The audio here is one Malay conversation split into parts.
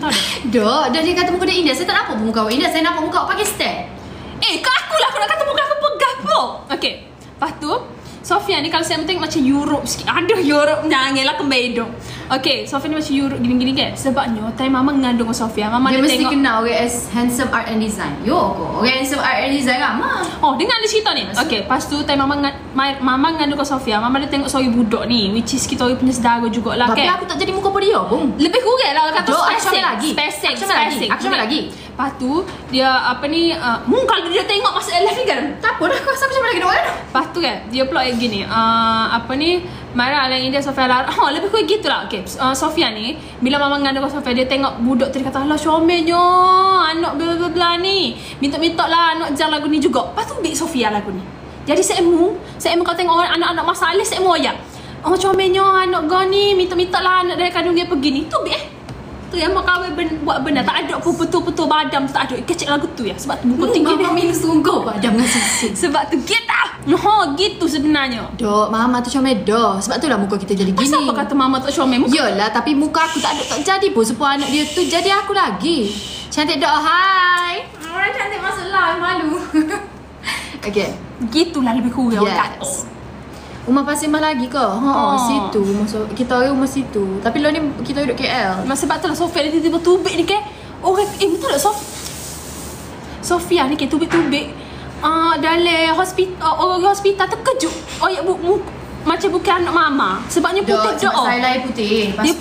tahu dah. Dok, dan dia kata muka dia India. Saya tak nampak muka awak India. Saya nampak muka awak Pakistan. Kat aku lah aku nak kata muka aku pegah pun. Okay. Lepas tu Sofia ni kalau saya tengok macam Europe sikit. Aduh Europe nangis lah kembali hidung. Okay, Sofia ni macam Europe gini-gini kan. Sebabnya time mama mengandung dengan Sofia, mama dia mesti tengok kenal orang as handsome art and design. Yo kok. Orang handsome art and design ramah. Oh, dengar dia cerita ni. Okay, lepas tu time mama mengandung dengan Sofia, mama dia tengok seorang budak ni, which is kita orang punya saudara jugalah kan. Tapi aku tak jadi muka apa dia pun. Lebih kurang lah kata spacing. Aku sama lagi. Lepas tu dia apa ni kalau dia tengok masa live ni kan. Tak apa dah, aku rasa aku sama lagi dok kan. Lepas tu kan dia pula gini apa ni marah yang India Sofia larang. Lebih kurang gitulah. Okay, Sofia ni bila mama mengandung Sofia, dia tengok budak tu, dia kata alah comelnya anak bla ni, minta-minta lah anak jar lagu ni juga. Lepas tu ambil Sofia lagu ni. Jadi saya emu kalau tengok orang anak-anak masalah, saya emu ayak comelnya anak kau ni, minta-minta lah anak dari kandung dia pergi ni. Tu ambil tu yang mau kahwin buat benda tak ada pun betul-betul badam tu tak ada. Kecek lagu tu ya. Sebab tu muka tinggi dia minus tunggu badam dengan susu. Sebab tu kita gitu sebenarnya. Dok, mama tu comel dah. Sebab tu lah muka kita jadi gini. Pasal apa kata mama tak comel muka? Yalah, tapi muka aku tak jadi pun supaya anak dia tu jadi aku lagi. Cantik dok, hai. Orang cantik masuk live, malu. Okay, gitulah lebih kurang kata. Rumah Pasir Mas lagi ke? Situ. Kita orang rumah situ. Tapi lo ni kita duduk KL. Sebab tu lah Sofia ni tiba-tiba tubik ni ke. Orang betul tak Sofia ni ke tubik-tubik dalam hospital. Orang hospital terkejut. Macam bukan anak mama. Sebabnya putih dah. Sebab saya lain putih. Dia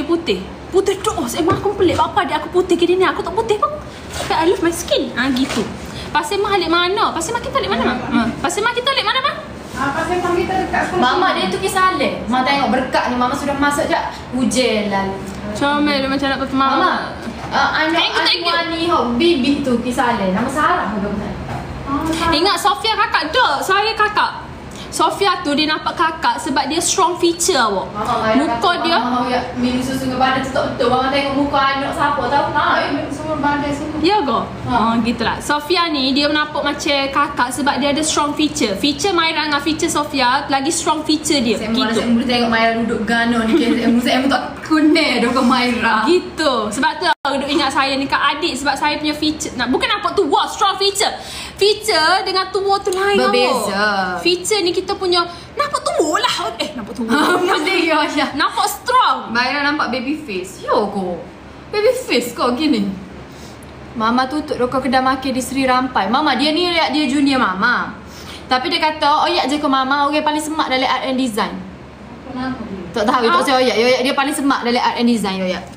putih. Putih dah. Emang aku pelik. Apa dia aku putih ke dia ni? Aku tak putih pun. Tapi I love my skin. Gitu. Pasir Mas alik mana? Pasir Mas kita alik mana? Pasir Mas kita alik mana bang? Pasir Mas kita dekat sekolah. Mama dia tu kisah alik. Mama tengok berkat ni. Mama sudah masuk je. Hujan lah. Comel macam nak kata mama. Anak Wani Bibi tu kisah alik. Nama Sarah. Ingat Sofia kakak dah. Saya kakak. Sofia tu dia nampak kakak sebab dia strong feature awak. Muka dia minum susu ke badan tu tak betul. Mama tengok muka anak siapa tahu. Semua badan semua. Ya ke? Gitulah. Sofia ni dia nampak macam kakak sebab dia ada strong feature. Feature Maira dengan feature Sofia lagi strong feature dia. Saya boleh tengok Maira duduk gano ni. Saya tak kuner duduk Maira. Gitu. Sebab tu duduk ingat saya ni kak adik sebab saya punya feature. Bukan nampak tua, strong feature. Feature dengan tua tu lain. Berbeza. Feature ni kita punya nampak tua lah. Nampak tua. Nampak strong. Maira nampak baby face. Yo ko. Baby face kau gini. Mama tutup rokok kedai makan di Sri Rampai. Mama dia ni dia junior mama. Tapi dia kata oyak je ke mama orang paling semak dalam art and design. Kenapa dia? Tak tahu tak saya oyak. Dia paling semak dalam art and design oyak.